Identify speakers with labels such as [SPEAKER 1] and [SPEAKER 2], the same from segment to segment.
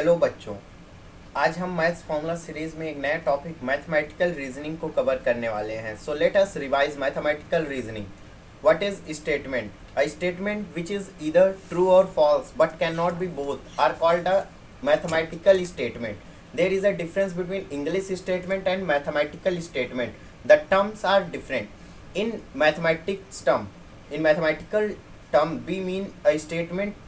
[SPEAKER 1] Hello बच्चों, आज हम मैथ्स फॉर्मूला सीरीज में एक नया टॉपिक मैथमेटिकल रीजनिंग को कवर करने वाले हैं. So let us revise mathematical reasoning. What is statement? A statement which is either true or false but can not be both are called a mathematical statement. There is a difference between English statement and mathematical statement. The terms are different. In mathematical term, we mean a statement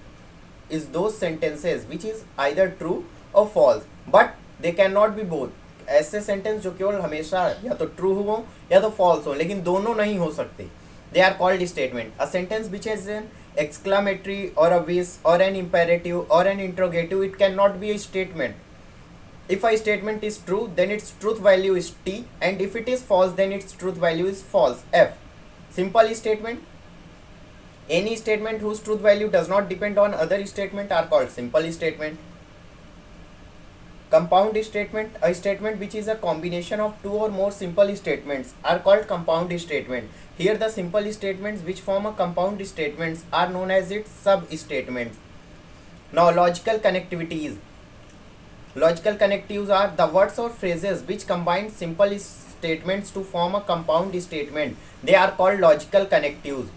[SPEAKER 1] is those sentences which is either true or false, but they cannot be both. ऐसे sentence जो केवल हमेशा या तो true हो या तो false हो, लेकिन दोनों नहीं हो सकते. They are called statement. A sentence which has an exclamatory or a wish or an imperative or an interrogative, it cannot be a statement. If a statement is true, then its truth value is T, and if it is false, then its truth value is false, F. Simple statement. Any statement whose truth value does not depend on other statement are called simple statement. Compound statement, a statement which is a combination of two or more simple statements are called compound statement. Here the simple statements which form a compound statements are known as its sub-statements. Now logical connectivities. Logical connectives are the words or phrases which combine simple statements to form a compound statement. They are called logical connectives.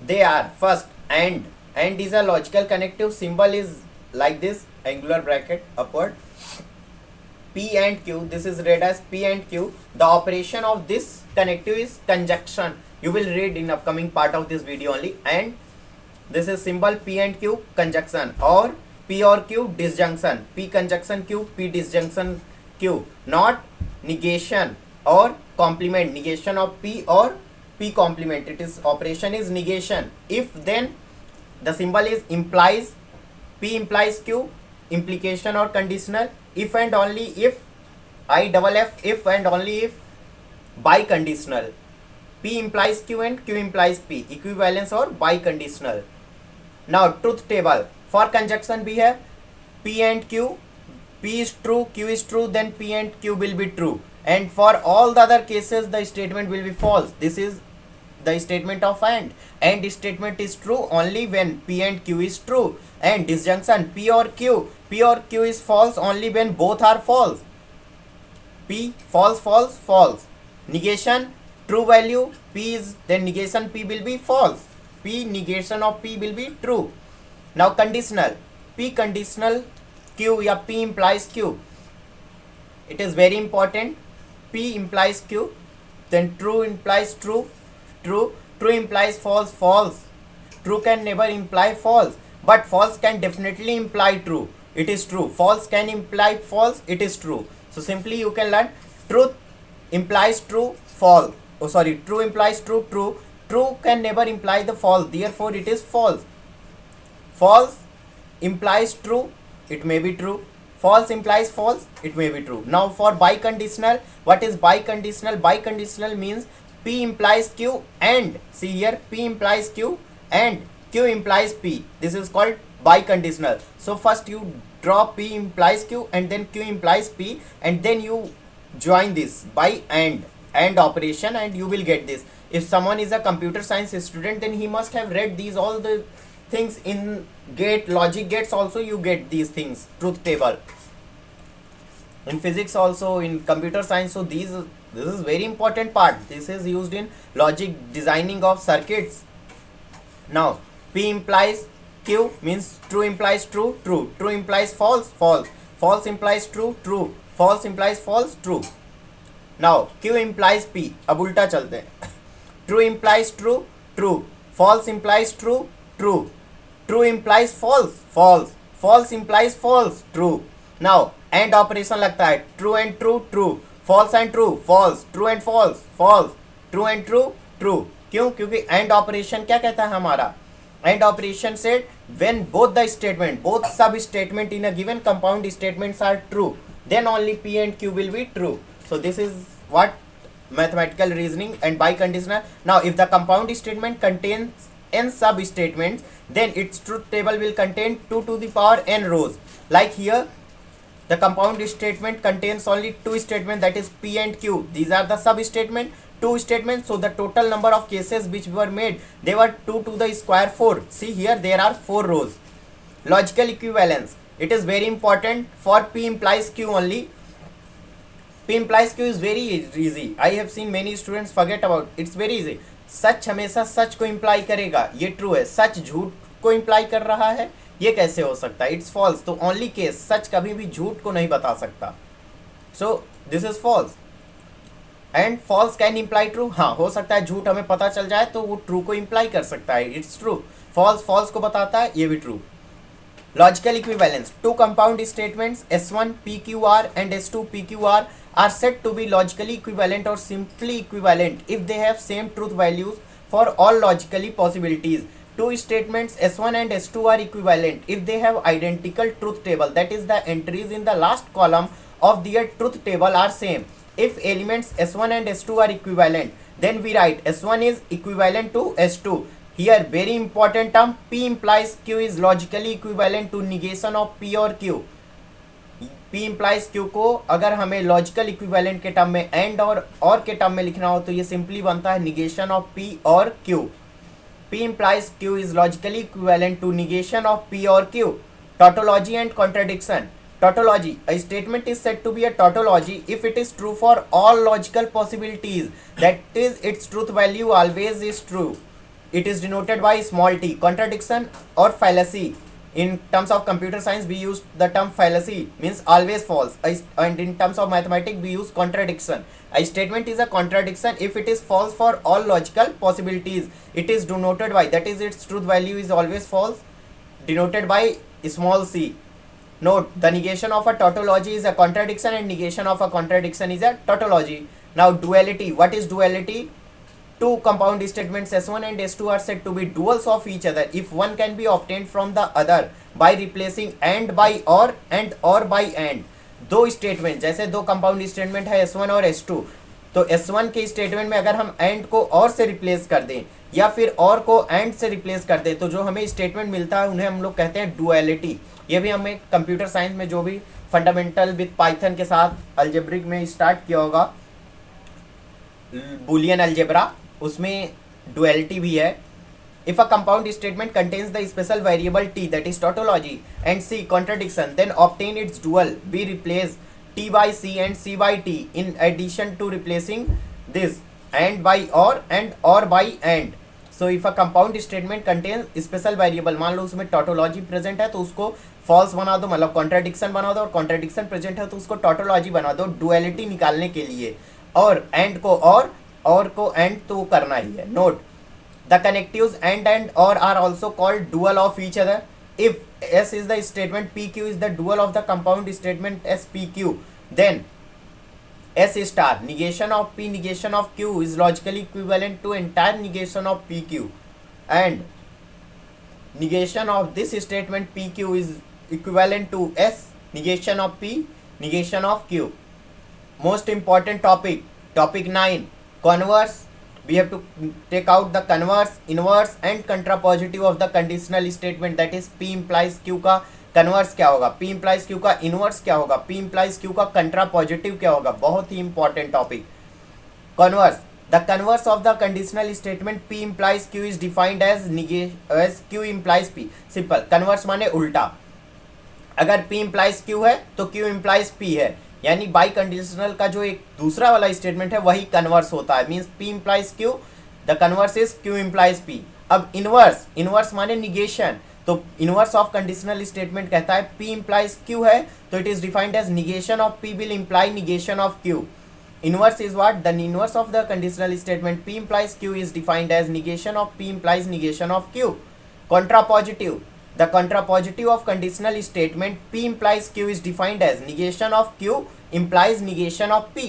[SPEAKER 1] They are first and. And is a logical connective. Symbol is like this, angular bracket upward. P and Q, this is read as P and Q. The operation of this connective is conjunction. You will read in upcoming part of this video only. And this is symbol P and Q, conjunction, or P or Q, disjunction. P conjunction Q, P disjunction Q. Not negation or complement. Negation of P or P complement. It is operation is negation. If then the symbol is implies. P implies Q, implication or conditional. If and only if, I double F, if and only if, biconditional. P implies Q and Q implies P, equivalence or biconditional. Now truth table. For conjunction we have P and Q. P is true, Q is true, then P and Q will be true. And for all the other cases the statement will be false. This is the statement of and. And statement is true only when P and Q is true. And disjunction P or Q is false only when both are false. P false, false, false. Negation true value P is, then negation P will be false. P negation of P will be true. Now conditional. P conditional Q या P implies Q. It is very important. P implies Q, then true implies true, true implies false, false. True can never imply false, but false can definitely imply true. It is true. False can imply false. It is true. So simply you can learn truth implies true, false. True implies true, true. True can never imply the false. Therefore it is false. False implies true. It may be true. False implies false. It may be true. Now for biconditional, what is biconditional? Biconditional means P implies Q and, see here, P implies Q and Q implies P. This is called biconditional. So first you draw P implies Q and then Q implies P, and then you join this by and operation, and you will get this. If someone is a computer science student, then he must have read these all the things in gate, logic gates also you get these things, truth table. In physics also, in computer science, so this is very important part. This is used in logic designing of circuits. Now P implies Q means true implies true, true. True implies false, false. False implies true, true. False implies false, true. Now Q implies P. अब उल्टा चलते हैं. True implies true, true. False implies true, true. True implies false, false. False implies false, true. Now and operation लगता है. True and true, true. False and true, false. True and false, false. True and true, true. क्यों? क्योंकि and operation क्या कहता है हमारा? And operation said when both the statement, both sub statement in a given compound statements are true, then only P and Q will be true. So this is what mathematical reasoning and biconditional. Now if the compound statement contains n sub statements, then its truth table will contain 2 to the power n rows. Like here, the compound statement contains only two statements, that is P and Q. These are the sub statement, two statements. So the total number of cases which were made, they were 2 to the square 4. See here, there are 4 rows. Logical equivalence. It is very important for P implies Q only. P implies Q is very easy. I have seen many students forget about. It's very easy. सच हमेशा सच को imply करेगा, ये true है. सच झूठ को imply कर रहा है, ये कैसे हो सकता है? It's false. तो ओनली केस, सच कभी भी झूठ को नहीं बता सकता. So this is false. And false can imply true. हाँ, हो सकता है झूठ हमें पता चल जाए तो वो ट्रू को इम्प्लाई कर सकता है. It's true. फॉल्स फॉल्स को बताता है, ये भी true. Logical equivalence. Two compound statements S1 PQR and S2 PQR are said to be logically equivalent or simply equivalent if they have same truth values for all logically possibilities. Two statements S1 and S2 are equivalent if they have identical truth table, that is the entries in the last column of their truth table are same. If elements S1 and S2 are equivalent, then we write S1 is equivalent to S2. Here very important term, P implies Q is logically equivalent to negation of P और Q. P implies Q को अगर हमें logical equivalent के term में and और के term में लिखना हो तो ये सिंपली बनता है निगेशन ऑफ P और Q. P implies Q is logically equivalent to negation of P or Q. Tautology and contradiction. Tautology. A statement is said to be a tautology if it is true for all logical possibilities. That is, its truth value always is true. It is denoted by small t. Contradiction or fallacy. In terms of computer science, we use the term fallacy, means always false. And in terms of mathematics, we use contradiction. A statement is a contradiction if it is false for all logical possibilities. It is denoted by, that is, its truth value is always false, denoted by small c. Note, the negation of a tautology is a contradiction and negation of a contradiction is a tautology. Now, duality. What is duality? Two compound statements S1 and S2 are said to be duals of each other if one can be obtained from the other by replacing and by and or by and. दो statement, जैसे दो compound statement है S1 और S2, तो S1 के statement में अगर हम एंड को और से रिप्लेस कर दें या फिर और को एंड से रिप्लेस कर दें तो जो हमें स्टेटमेंट मिलता है उन्हें हम लोग कहते हैं डुअलिटी. ये भी हमें कंप्यूटर साइंस में जो भी फंडामेंटल विद पाइथन के साथ अलजेब्रिक में स्टार्ट किया होगा, बुलियन अलजेब्रा, उसमें डुअलिटी भी है. If a compound statement contains the special variable t, that is tautology, and c contradiction, then obtain its dual. We replace t by c and c by t in addition to replacing this and by and or by and. So if a compound statement contains special variable, मान लो उसमें tautology present है तो उसको false बना दो, मतलब contradiction बना दो, और contradiction present है तो उसको tautology बना दो duality निकालने के लिए. और and को और को एंड तो करना ही है. नोट, द कनेक्टिव्स एंड और are also called dual of each other. If S is the statement PQ is the dual of the compound statement SPQ, then S star negation of P negation of Q is logically equivalent to entire negation of PQ, and negation of this statement PQ is equivalent to S negation of P negation of Q. Most important topic 9, converse. We have to take out the converse, inverse and contrapositive of the conditional statement, that is P implies Q का converse क्या होगा, P implies Q का inverse क्या होगा, P implies Q का contrapositive क्या होगा. बहुत ही important topic. Converse. The converse of the conditional statement P implies Q is defined as Q implies P. Simple. Converse माने उल्टा. अगर P implies Q है तो Q implies P है, यानी बाई कंडीशनल का जो एक दूसरा वाला स्टेटमेंट है वही कन्वर्स होता है. Means P implies Q, the converse is Q implies P. अब इनवर्स माने निगेशन, तो इनवर्स ऑफ कंडीशनल स्टेटमेंट कहता है P implies Q है तो it is defined as negation of P will imply negation of Q. Inverse is what, the inverse of the conditional statement P implies Q is defined as negation of P implies negation of Q. Contrapositive. The contrapositive of conditional statement P implies Q is defined as negation of Q implies negation of P.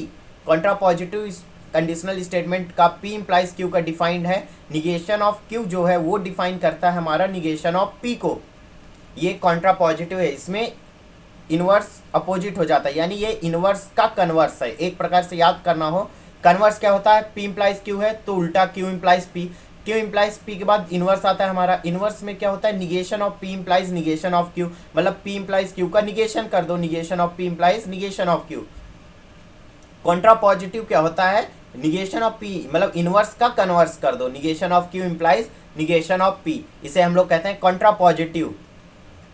[SPEAKER 1] Contrapositive conditional statement का P implies Q का defined है, negation of Q जो है वो define करता है हमारा negation of P को. ये contrapositive है, इसमें इनवर्स अपोजिट हो जाता है, यानी ये इनवर्स का कन्वर्स है. एक प्रकार से याद करना हो, कन्वर्स क्या होता है, P implies Q है तो उल्टा Q implies P. Q implies P के बाद इनवर्स आता है हमारा. इनवर्स में क्या होता है, negation of P implies negation of Q, मतलब P implies Q का निगेशन कर दो, negation of P implies negation of Q. Contrapositive क्या होता है, निगेशन ऑफ P मतलब इनवर्स का कन्वर्स कर दो, negation of Q implies negation of P. इसे हम लोग कहते हैं contrapositive.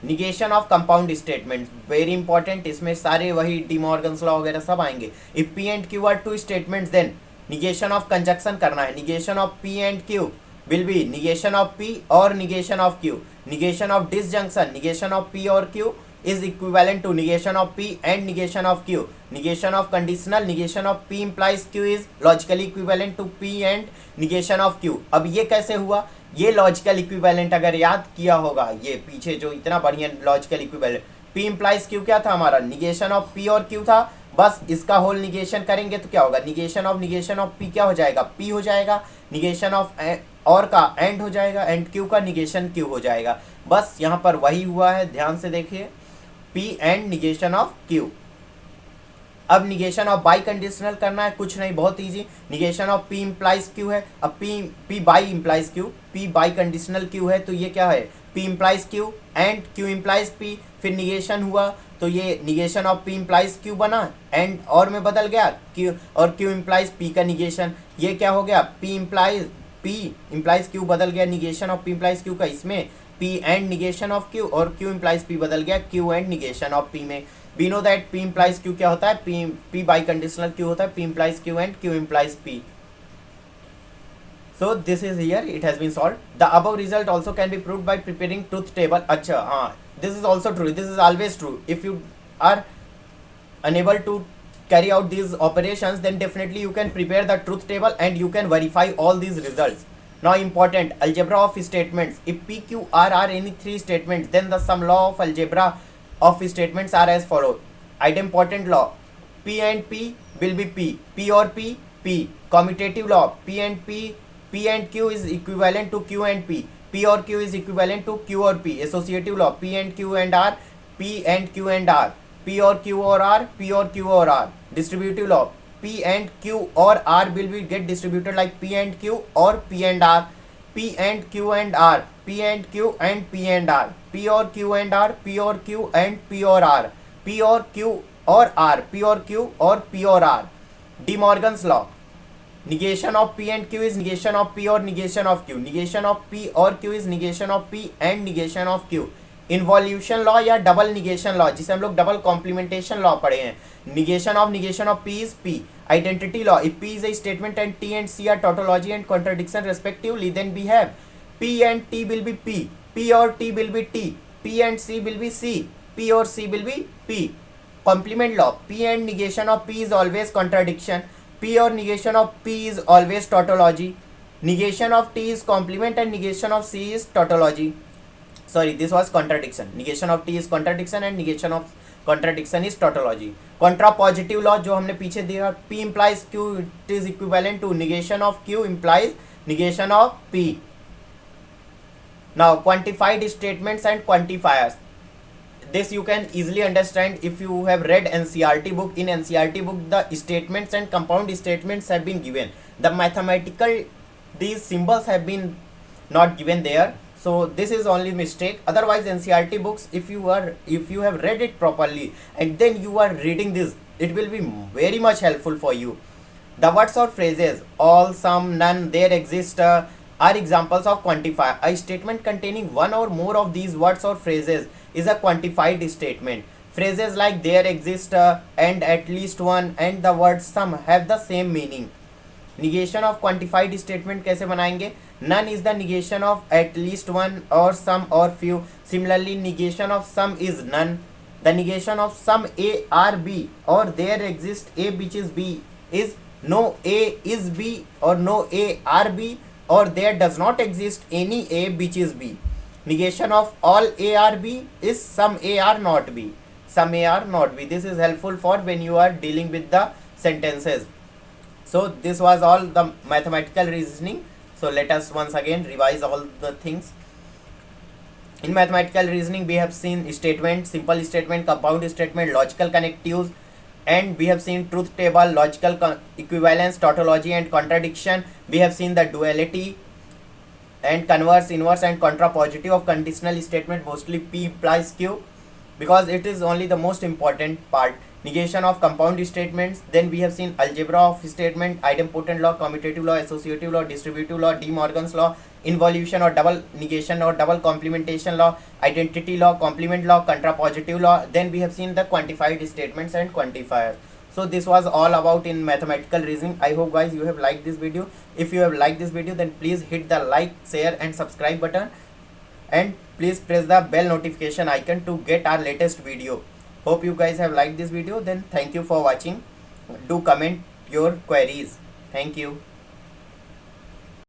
[SPEAKER 1] Negation of compound statement very important, इसमें सारे वही डी मॉर्गन्स लॉ वगैरह सब आएंगे. If P and Q are two statements then negation of conjunction करना है. Negation of P and Q will be negation of p or negation of q. Negation of disjunction, negation of p or q is equivalent to negation of p and negation of q. Negation of conditional, negation of p implies q is logically equivalent to p and negation of q. अब ये कैसे हुआ, ये logical equivalent अगर याद किया होगा, ये पीछे जो इतना बढ़िया logical equivalent p implies q क्या था हमारा, निगेशन ऑफ p और q था. बस इसका होल निगेशन करेंगे तो क्या होगा, निगेशन ऑफ p क्या हो जाएगा, p हो जाएगा. निगेशन ऑफ और का एंड हो जाएगा, एंड क्यू का निगेशन क्यू हो जाएगा. बस यहाँ पर वही हुआ है, ध्यान से देखिए, p and negation of q. अब निगेशन ऑफ बाई कंडीशनल करना है, कुछ नहीं, बहुत easy. Negation of p implies q है. अब p by implies q, p by conditional q है, तो ये क्या है, p implies q and q implies p. फिर निगेशन हुआ तो ये negation of p implies q बना, एंड और में बदल गया q, और q इम्प्लाइज p का निगेशन. ये क्या हो गया, p इम्प्लाइज q बदल गया negation of p implies q का, इसमें p and negation of q, और q इम्प्लाइज p बदल गया q and negation of p में. We know that p implies q क्या होता है, p बाई कंडीशनल q होता है, p implies q and q implies p. So this is here, it has been solved. The above result also can be proved by preparing truth table. अच्छा हाँ, this is also true, this is always true. If you are unable to carry out these operations, then definitely you can prepare the truth table and you can verify all these results. Now important, algebra of statements. If p, q, r are any three statements, then the sum law of algebra of statements are as follows. Idempotent law, p and p will be p or p. Commutative law, p and q is equivalent to q and p or q is equivalent to q or p. Associative law, p and q and r, p and q and r, p or q or r, p or q or r. Distributive law, p and q or r will be get distributed like p and q or p and r, p and q and r, p and q and p and r, p or q and r, p or q and p or r, p or q or r, p or q or p or r. De Morgan's law, negation of p and q is negation of p or negation of q. Negation of p or q is negation of p and negation of q. Involution law या double negation law, जिसे हम लोग double complementation law पढ़े हैं. Negation of p is p. Identity law, if p is a statement and t and c are tautology and contradiction respectively, then we have p and t will be p or t will be t, p and c will be c, p or c will be p. Complement law, p and negation of p is always contradiction, p or negation of p is always tautology. Negation of t is complement and negation of c is tautology. Sorry, this was contradiction. Negation of t is contradiction and negation of contradiction is tautology. Contrapositive law जो हमने पीछे देखा, p implies q, it is equivalent to negation of q implies negation of p. Now quantified statements and quantifiers. This you can easily understand if you have read NCERT book. In NCERT book, the statements and compound statements have been given. The mathematical, these symbols have been not given there. So this is only mistake. Otherwise NCERT books, if you have read it properly and then you are reading this, it will be very much helpful for you. The words or phrases all, some, none, there, exist are examples of quantifier. A statement containing one or more of these words or phrases is a quantified statement. Phrases like there, exist, and at least one and the word some have the same meaning. Negation of quantified statement कैसे बनाएंगे? None is the negation of at least one or some or few. Similarly, negation of some is none. The negation of some A or B or there exists A which is B is no A is B or no A or B or there does not exist any A which is B. Negation of all A or B is some A or not B. Some A or not B. This is helpful for when you are dealing with the sentences. So this was all the mathematical reasoning. So let us once again revise all the things. In mathematical reasoning, we have seen statement, simple statement, compound statement, logical connectives, and we have seen truth table, logical equivalence, tautology and contradiction. We have seen the duality and converse, inverse and contrapositive of conditional statement, mostly P implies Q. because it is only the most important part. Negation of compound statements. Then we have seen algebra of statement, idempotent law, commutative law, associative law, distributive law, De Morgan's law, involution or double negation or double complementation law, identity law, complement law, contrapositive law. Then we have seen the quantified statements and quantifiers. So this was all about in mathematical reasoning. I hope guys you have liked this video. If you have liked this video, then please hit the like, share and subscribe button, and please press the bell notification icon to get our latest video. Hope you guys have liked this video. Then thank you for watching. Do comment your queries. Thank you.